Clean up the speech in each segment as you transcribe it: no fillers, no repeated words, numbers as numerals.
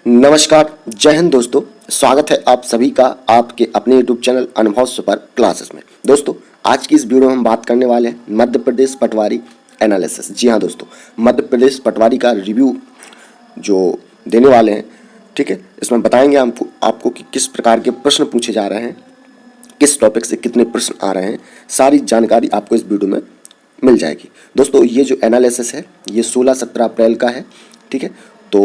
नमस्कार, जय हिंद दोस्तों। स्वागत है आप सभी का आपके अपने YouTube चैनल अनुभव सुपर क्लासेस में। दोस्तों, आज की इस वीडियो में हम बात करने वाले हैं मध्य प्रदेश पटवारी एनालिसिस। जी हाँ दोस्तों, मध्य प्रदेश पटवारी का रिव्यू जो देने वाले हैं, ठीक है। इसमें बताएंगे हम आपको कि किस प्रकार के प्रश्न पूछे जा रहे हैं, किस टॉपिक से कितने प्रश्न आ रहे हैं, सारी जानकारी आपको इस वीडियो में मिल जाएगी। दोस्तों, ये जो एनालिसिस है ये 16-17 अप्रैल का है, ठीक है। तो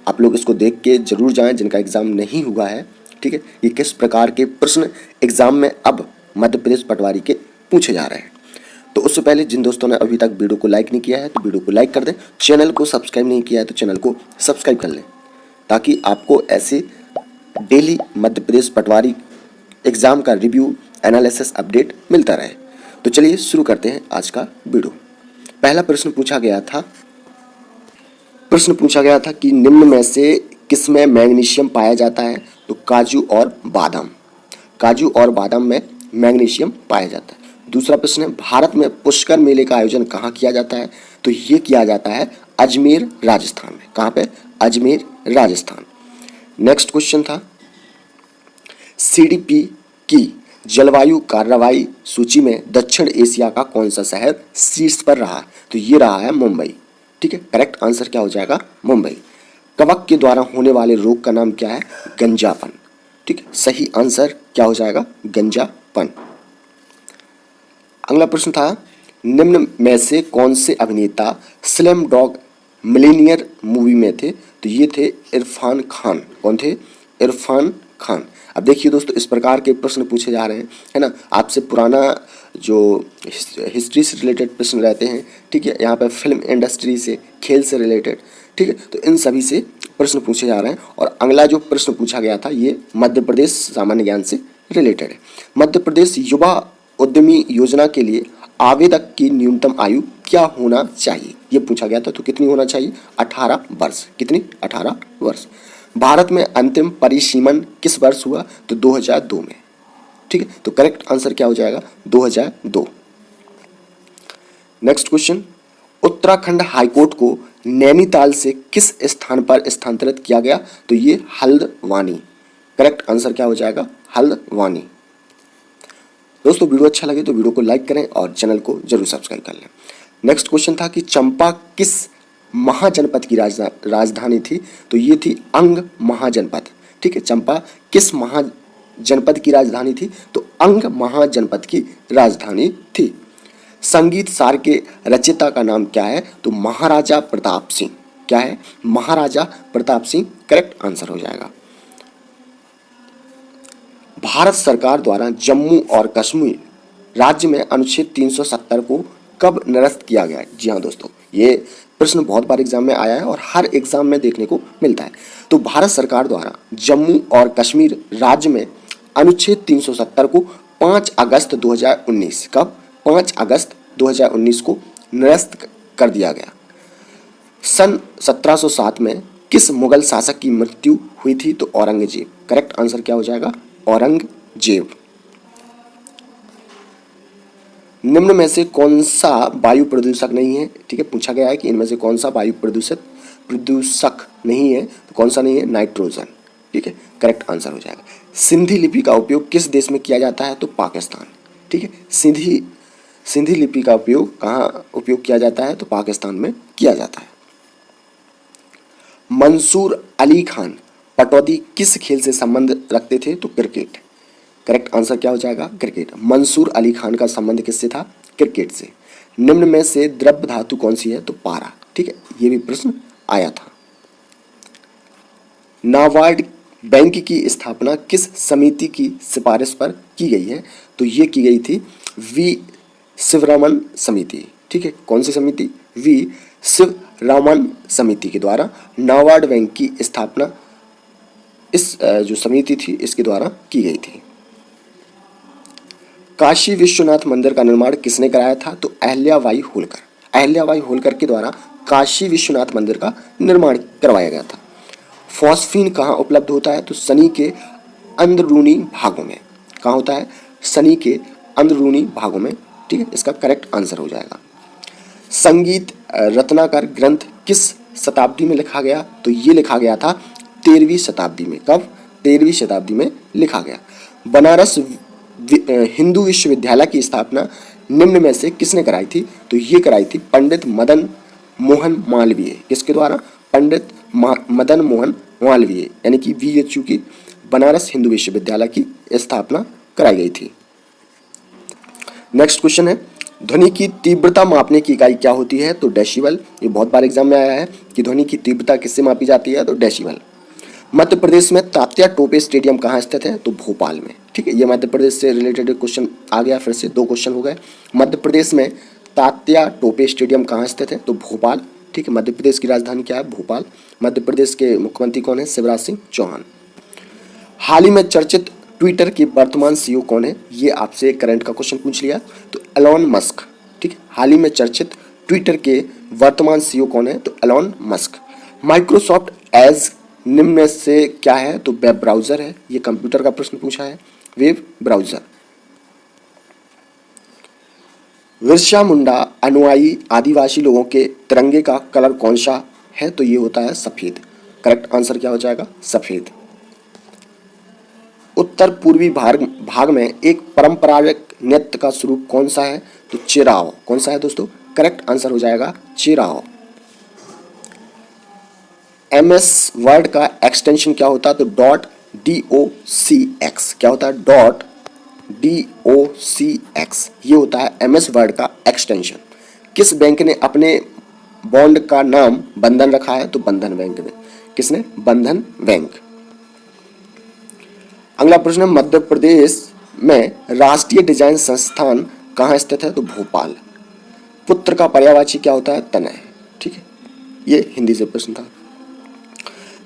आप लोग इसको देख के जरूर जाएं जिनका एग्ज़ाम नहीं हुआ है, ठीक है। ये किस प्रकार के प्रश्न एग्ज़ाम में अब मध्य प्रदेश पटवारी के पूछे जा रहे हैं। तो उससे पहले जिन दोस्तों ने अभी तक वीडियो को लाइक नहीं किया है तो वीडियो को लाइक कर दें, चैनल को सब्सक्राइब नहीं किया है तो चैनल को सब्सक्राइब कर लें, ताकि आपको ऐसे डेली मध्य प्रदेश पटवारी एग्ज़ाम का रिव्यू, एनालिसिस, अपडेट मिलता रहे। तो चलिए शुरू करते हैं आज का वीडियो। पहला प्रश्न पूछा गया था कि निम्न में से किसमें मैग्नीशियम पाया जाता है। तो काजू और बादाम में मैग्नीशियम पाया जाता है। दूसरा प्रश्न है, भारत में पुष्कर मेले का आयोजन कहाँ किया जाता है। तो ये किया जाता है अजमेर, राजस्थान में। कहाँ पे? अजमेर, राजस्थान। नेक्स्ट क्वेश्चन था, सीडीपी की जलवायु कार्रवाई सूची में दक्षिण एशिया का कौन सा शहर शीर्ष पर रहा। तो ये रहा है मुंबई, ठीक है। करेक्ट आंसर क्या हो जाएगा? मुंबई। कवक के द्वारा होने वाले रोग का नाम क्या है? गंजापन, ठीक है। सही आंसर क्या हो जाएगा? गंजापन। अगला प्रश्न था, निम्न में से कौन से अभिनेता स्लम डॉग मिलीनियर मूवी में थे। तो ये थे इरफान खान। कौन थे? इरफान खान। अब देखिए दोस्तों, इस प्रकार के प्रश्न पूछे जा रहे हैं, है ना। आपसे पुराना जो हिस्ट्री से रिलेटेड प्रश्न रहते हैं, ठीक है। यहाँ पे फिल्म इंडस्ट्री से, खेल से रिलेटेड, ठीक है। तो इन सभी से प्रश्न पूछे जा रहे हैं। और अगला जो प्रश्न पूछा गया था ये मध्य प्रदेश सामान्य ज्ञान से रिलेटेड है। मध्य प्रदेश युवा उद्यमी योजना के लिए आवेदक की न्यूनतम आयु क्या होना चाहिए, ये पूछा गया था। तो कितनी होना चाहिए? 18 वर्ष। कितनी? 18 वर्ष। भारत में अंतिम परिसीमन किस वर्ष हुआ? तो 2002 में, ठीक है। तो करेक्ट आंसर क्या हो जाएगा? 2002। नेक्स्ट क्वेश्चन, उत्तराखंड हाईकोर्ट को नैनीताल से किस स्थान पर स्थानांतरित किया गया। तो ये हल्द्वानी। करेक्ट आंसर क्या हो जाएगा? हल्द्वानी। दोस्तों, वीडियो अच्छा लगे तो वीडियो को लाइक करें और चैनल को जरूर सब्सक्राइब कर लें। नेक्स्ट क्वेश्चन था कि चंपा किस महाजनपद की राजधानी थी। तो ये थी अंग महाजनपद, ठीक है। चंपा किस महाजनपद की राजधानी थी। तो अंग महाजनपद की राजधानी थी। संगीत सार के रचयिता का नाम क्या है। तो महाराजा प्रताप सिंह। क्या है? महाराजा प्रताप सिंह। करेक्ट आंसर हो जाएगा। भारत सरकार द्वारा जम्मू और कश्मीर राज्य में अनुच्छेद 370 को कब निरस्त किया गया है। जी हाँ दोस्तों, ये प्रश्न बहुत बार एग्जाम में आया है और हर एग्जाम में देखने को मिलता है। तो भारत सरकार द्वारा जम्मू और कश्मीर राज्य में अनुच्छेद 370 को 5 अगस्त 2019, कब? 5 अगस्त 2019 को निरस्त कर दिया गया। सन 1707 में किस मुगल शासक की मृत्यु हुई थी। तो औरंगजेब। करेक्ट आंसर क्या हो जाएगा? औरंगजेब। निम्न में से कौन सा वायु प्रदूषक नहीं है, ठीक है। पूछा गया है कि इनमें से कौन सा वायु प्रदूषक नहीं है। तो कौन सा नहीं है? नाइट्रोजन, ठीक है। करेक्ट आंसर हो जाएगा। सिंधी लिपि का उपयोग किस देश में किया जाता है। तो पाकिस्तान, ठीक है। सिंधी लिपि का उपयोग कहाँ उपयोग किया जाता है। तो पाकिस्तान में किया जाता है। मंसूर अली खान पटौदी किस खेल से संबंध रखते थे। तो क्रिकेट। करेक्ट आंसर क्या हो जाएगा? क्रिकेट। मंसूर अली खान का संबंध किससे था? क्रिकेट से। निम्न में से द्रव्य धातु कौन सी है। तो पारा, ठीक है। ये भी प्रश्न आया था। नाबार्ड बैंक की स्थापना किस समिति की सिफारिश पर की गई है। तो ये की गई थी वी शिवरामन समिति, ठीक है। कौन सी समिति? वी शिवरामन समिति के द्वारा नाबार्ड बैंक की स्थापना इस जो समिति थी इसके द्वारा की गई थी। काशी विश्वनाथ मंदिर का निर्माण किसने कराया था। तो अहिल्याबाई होलकर। अहिल्याबाई होलकर के द्वारा काशी विश्वनाथ मंदिर का निर्माण करवाया गया था। फॉस्फीन कहाँ उपलब्ध होता है। तो शनि के अंदरूनी भागों में। कहाँ होता है? शनि के अंदरूनी भागों में, ठीक है। इसका करेक्ट आंसर हो जाएगा। संगीत रत्नाकर ग्रंथ किस शताब्दी में लिखा गया। तो ये लिखा गया था 13वीं शताब्दी में। कब? 13वीं शताब्दी में लिखा गया। बनारस हिंदू विश्वविद्यालय की स्थापना निम्न में से किसने कराई थी? तो ये कराई थी पंडित मदन मोहन मालवीय। किसके द्वारा? पंडित मदन मोहन मालवीय, यानी कि VHU की बनारस हिंदू विश्वविद्यालय की स्थापना कराई गई थी। नेक्स्ट क्वेश्चन है, ध्वनि की तीव्रता मापने की इकाई क्या होती है? तो डेसिबल। ये बहुत बार एग्जाम में आया है कि ध्वनि की तीव्रता किससे मापी जाती है? तो डेसिबल। मध्य प्रदेश में तात्या टोपे स्टेडियम कहाँ स्थित है? तो भोपाल में। ठीक है, ये मध्य प्रदेश से रिलेटेड क्वेश्चन आ गया, फिर से 2 क्वेश्चन हो गए। मध्य प्रदेश में तात्या टोपे स्टेडियम कहाँ स्थित है? तो भोपाल। ठीक है, मध्य प्रदेश की राजधानी क्या है? भोपाल। मध्य प्रदेश के मुख्यमंत्री कौन है? शिवराज सिंह चौहान। हाल ही में चर्चित ट्विटर के वर्तमान CEO कौन है? ये आपसे करंट का क्वेश्चन पूछ लिया, तो एलॉन मस्क। ठीक है, हाल ही में चर्चित ट्विटर के वर्तमान CEO कौन है? तो एलॉन मस्क। माइक्रोसॉफ्ट एज निम्न में से क्या है? तो वेब ब्राउजर है। ये कंप्यूटर का प्रश्न पूछा है, वेब ब्राउजर। बिरसा मुंडा अनुयायी आदिवासी लोगों के तिरंगे का कलर कौन सा है? तो ये होता है सफेद। करेक्ट आंसर क्या हो जाएगा? सफेद। उत्तर पूर्वी भाग में एक परंपरागत नृत्य का स्वरूप कौन सा है? तो चिराव। कौन सा है दोस्तों? करेक्ट आंसर हो जाएगा चिराव। MS वर्ड का एक्सटेंशन क्या होता है? तो .docx। क्या होता है? .docx। ये होता है MS वर्ड का एक्सटेंशन। किस बैंक ने अपने बॉन्ड का नाम बंधन रखा है? तो बंधन बैंक ने। किसने? बंधन बैंक। अगला प्रश्न है, मध्य प्रदेश में राष्ट्रीय डिजाइन संस्थान कहाँ स्थित है? तो भोपाल। पुत्र का पर्यायवाची क्या होता है? तनय। ठीक है, ये हिंदी से प्रश्न था।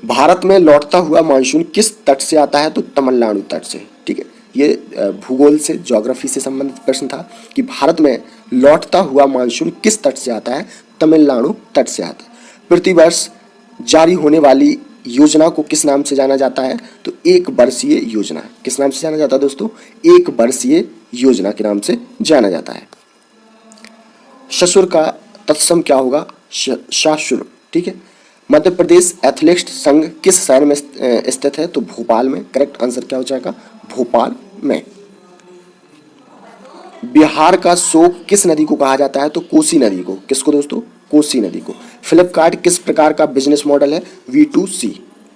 भारत में लौटता हुआ मानसून किस तट से आता है? तो तमिलनाडु तट से। ठीक है, ये भूगोल से, ज्योग्राफी से संबंधित प्रश्न था कि भारत में लौटता हुआ मानसून किस तट से आता है? तमिलनाडु तट से आता है। प्रतिवर्ष जारी होने वाली योजना को किस नाम से जाना जाता है? तो एक वर्षीय योजना। किस नाम से जाना जाता है दोस्तों? एक वर्षीय योजना के नाम से जाना जाता है। ससुर का तत्सम क्या होगा? शासुर। ठीक है, मध्य प्रदेश एथलेटिक्स संघ किस शहर में स्थित है? तो भोपाल में। करेक्ट आंसर क्या हो जाएगा? भोपाल में। बिहार का शोक किस नदी को कहा जाता है? तो कोसी नदी को। किसको दोस्तों? कोसी नदी को। फ्लिपकार्ट किस प्रकार का बिजनेस मॉडल है? V2C।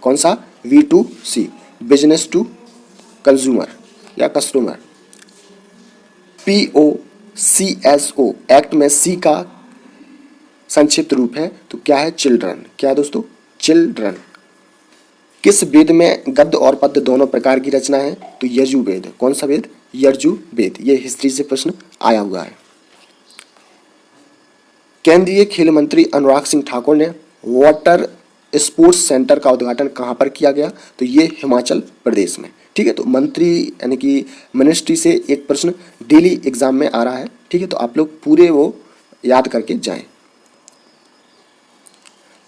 कौन सा? V2C, बिजनेस टू कंज्यूमर या कस्टमर। POCSO एक्ट में C का संक्षिप्त रूप है, तो क्या है? चिल्ड्रन। क्या है दोस्तों? चिल्ड्रन। किस वेद में गद्य और पद्य दोनों प्रकार की रचना है? तो यजुर्वेद। कौन सा वेद? यजुर्वेद। ये हिस्ट्री से प्रश्न आया हुआ है। केंद्रीय खेल मंत्री अनुराग सिंह ठाकुर ने वाटर स्पोर्ट्स सेंटर का उद्घाटन कहाँ पर किया गया? तो ये हिमाचल प्रदेश में। ठीक है, तो मंत्री यानी कि मिनिस्ट्री से एक प्रश्न डेली एग्जाम में आ रहा है। ठीक है, तो आप लोग पूरे वो याद करके जाएं।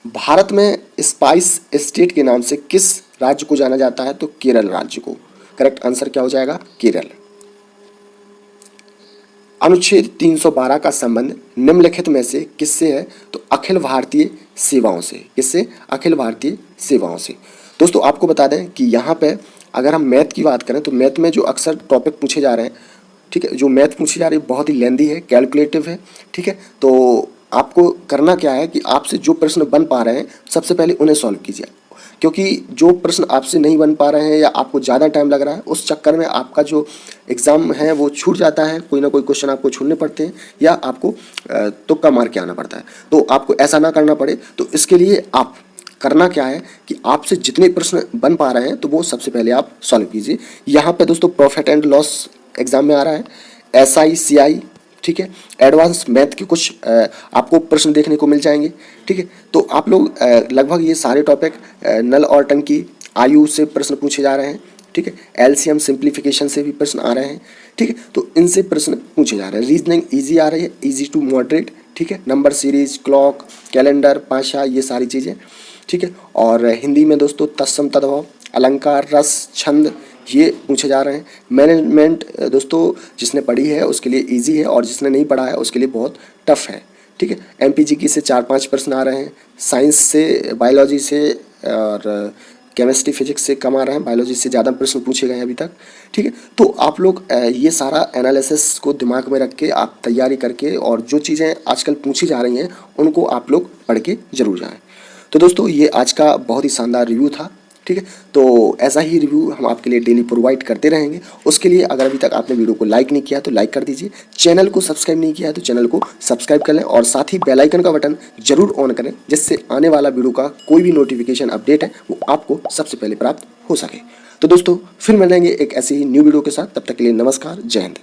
भारत में स्पाइस स्टेट के नाम से किस राज्य को जाना जाता है? तो केरल राज्य को। करेक्ट आंसर क्या हो जाएगा? केरल। अनुच्छेद 312 का संबंध निम्नलिखित में से किससे है? तो अखिल भारतीय सेवाओं से। किससे? अखिल भारतीय सेवाओं से। दोस्तों आपको बता दें कि यहाँ पे अगर हम मैथ की बात करें तो मैथ में जो अक्सर टॉपिक पूछे जा रहे हैं, ठीक है, जो मैथ पूछी जा रही है बहुत ही लेंदी है, कैलकुलेटिव है। ठीक है, तो आपको करना क्या है कि आपसे जो प्रश्न बन पा रहे हैं सबसे पहले उन्हें सॉल्व कीजिए, क्योंकि जो प्रश्न आपसे नहीं बन पा रहे हैं या आपको ज़्यादा टाइम लग रहा है उस चक्कर में आपका जो एग्ज़ाम है वो छूट जाता है। कोई ना कोई क्वेश्चन आपको छोड़ने पड़ते हैं या आपको तुक्का मार के आना पड़ता है। तो आपको ऐसा ना करना पड़े, तो इसके लिए आप करना क्या है कि आपसे जितने प्रश्न बन पा रहे हैं तो वो सबसे पहले आप सॉल्व कीजिए। यहाँ पे दोस्तों प्रॉफिट एंड लॉस एग्जाम में आ रहा है, SI CI, ठीक है, एडवांस मैथ के कुछ आपको प्रश्न देखने को मिल जाएंगे। ठीक है, तो आप लोग लगभग ये सारे टॉपिक नल और टंकी आयु से प्रश्न पूछे जा रहे हैं। ठीक है, LCM सिंप्लीफिकेशन से भी प्रश्न आ रहे हैं। ठीक है, तो इनसे प्रश्न पूछे जा रहे हैं। रीजनिंग इजी आ रही है, इजी टू मॉडरेट। ठीक है, नंबर सीरीज, क्लॉक, कैलेंडर, भाषा, ये सारी चीज़ें। ठीक है, और हिंदी में दोस्तों तत्सम तद्भव, अलंकार, रस, छंद, ये पूछे जा रहे हैं। मैनेजमेंट दोस्तों जिसने पढ़ी है उसके लिए इजी है और जिसने नहीं पढ़ा है उसके लिए बहुत टफ है। ठीक है, MPGK से 4-5 प्रश्न आ रहे हैं, साइंस से, बायोलॉजी से और केमिस्ट्री फिजिक्स से कम आ रहे हैं, बायोलॉजी से ज़्यादा प्रश्न पूछे गए हैं अभी तक। ठीक है, तो आप लोग ये सारा एनालिसिस को दिमाग में रख के आप तैयारी करके और जो चीज़ें आजकल पूछी जा रही हैं उनको आप लोग पढ़ के जरूर जाएँ। तो दोस्तों ये आज का बहुत ही शानदार रिव्यू था। ठीक है, तो ऐसा ही रिव्यू हम आपके लिए डेली प्रोवाइड करते रहेंगे। उसके लिए अगर अभी तक आपने वीडियो को लाइक नहीं किया तो लाइक कर दीजिए, चैनल को सब्सक्राइब नहीं किया है तो चैनल को सब्सक्राइब कर लें और साथ ही बेल आइकन का बटन जरूर ऑन करें, जिससे आने वाला वीडियो का कोई भी नोटिफिकेशन अपडेट है वो आपको सबसे पहले प्राप्त हो सके। तो दोस्तों फिर मिलेंगे एक ऐसी ही न्यू वीडियो के साथ, तब तक के लिए नमस्कार, जय हिंद।